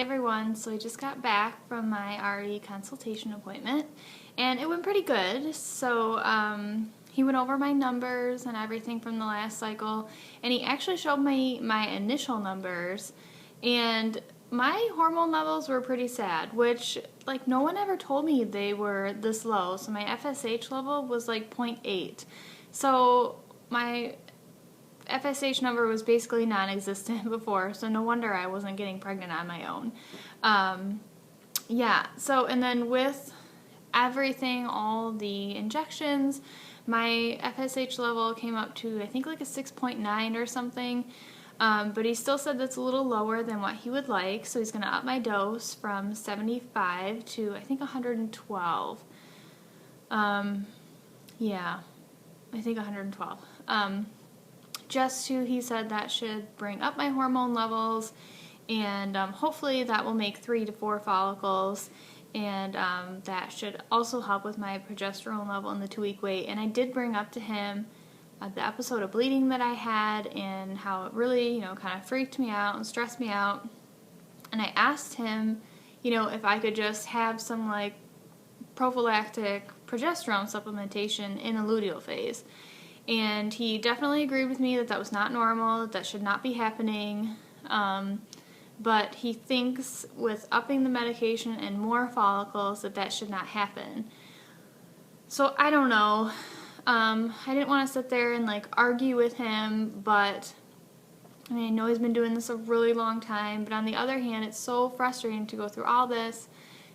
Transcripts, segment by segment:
Hey everyone, so I just got back from my RE consultation appointment and it went pretty good. So he went over my numbers and everything from the last cycle, and he actually showed me my initial numbers, and my hormone levels were pretty sad, which like no one ever told me they were this low. So my FSH level was like 0.8. So my FSH number was basically non-existent before, so no wonder I wasn't getting pregnant on my own. Yeah, so and then with everything, all the injections, my FSH level came up to I think like a 6.9 or something, but he still said that's a little lower than what he would like, so he's going to up my dose from 75 to I think 112. Yeah, I think 112. He said that should bring up my hormone levels, and hopefully that will make 3 to 4 follicles, and that should also help with my progesterone level in the 2-week wait. And I did bring up to him the episode of bleeding that I had and how it really, kind of freaked me out and stressed me out. And I asked him, if I could just have some like prophylactic progesterone supplementation in the luteal phase. And he definitely agreed with me that that was not normal, that should not be happening, but he thinks with upping the medication and more follicles that should not happen. So I don't know. I didn't want to sit there and like argue with him, but I mean, I know he's been doing this a really long time, but on the other hand, it's so frustrating to go through all this,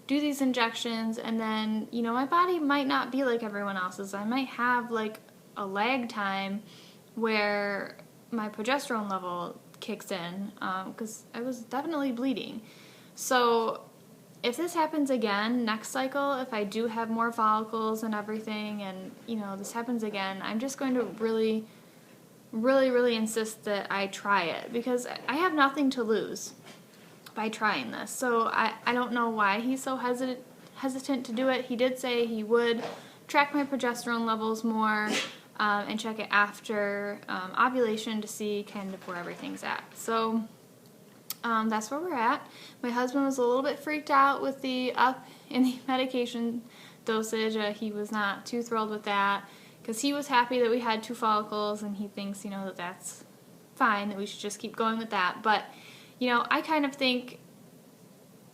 do these injections, and then, my body might not be like everyone else's. I might have like a lag time where my progesterone level kicks in, because I was definitely bleeding. So if this happens again next cycle, if I do have more follicles and everything, and this happens again, I'm just going to really insist that I try it, because I have nothing to lose by trying this. So I don't know why he's so hesitant to do it. He did say he would track my progesterone levels more, and check it after ovulation to see kind of where everything's at. So that's where we're at. My husband was a little bit freaked out with the up in the medication dosage. He was not too thrilled with that, because he was happy that we had 2 follicles, and he thinks, that that's fine, that we should just keep going with that. But, I kind of think,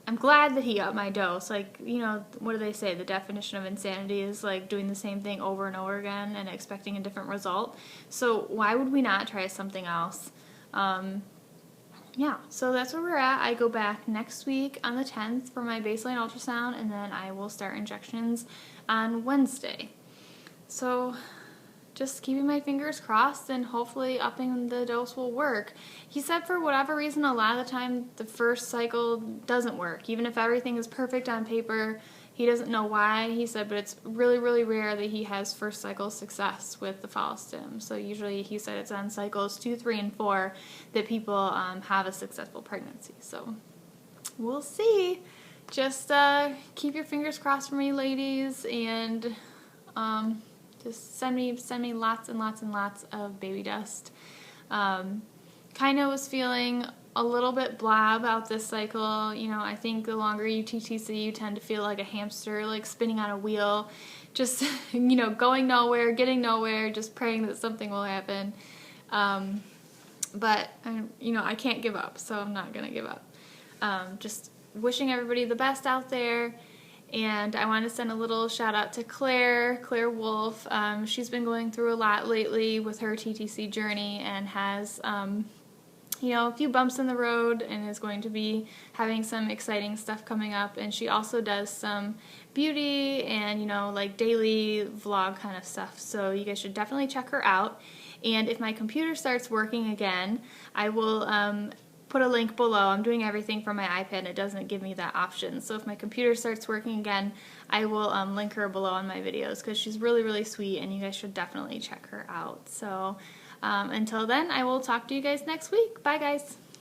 I'm glad that he upped my dose. Like, what do they say? The definition of insanity is like doing the same thing over and over again and expecting a different result. So why would we not try something else? Yeah, so that's where we're at. I go back next week on the 10th for my baseline ultrasound, and then I will start injections on Wednesday. So just keeping my fingers crossed, and hopefully upping the dose will work. He said for whatever reason, a lot of the time the first cycle doesn't work. Even if everything is perfect on paper, he doesn't know why. He said, but it's really rare that he has first cycle success with the follistim. So usually he said it's on cycles 2, 3, and 4 that people have a successful pregnancy. So we'll see. Just keep your fingers crossed for me, ladies, and just send me lots and lots of baby dust. Kind of was feeling a little bit blah about this cycle. I think the longer you TTC, you tend to feel like a hamster, like spinning on a wheel, just, going nowhere, getting nowhere, just praying that something will happen. But, I can't give up, so I'm not going to give up. Just wishing everybody the best out there. And I want to send a little shout out to Claire Wolfe. She's been going through a lot lately with her TTC journey, and has, a few bumps in the road, and is going to be having some exciting stuff coming up. And she also does some beauty and, like daily vlog kind of stuff. So you guys should definitely check her out. And if my computer starts working again, I will put a link below. I'm doing everything from my iPad, and it doesn't give me that option. So if my computer starts working again, I will link her below on my videos, because she's really sweet, and you guys should definitely check her out. So until then, I will talk to you guys next week. Bye, guys.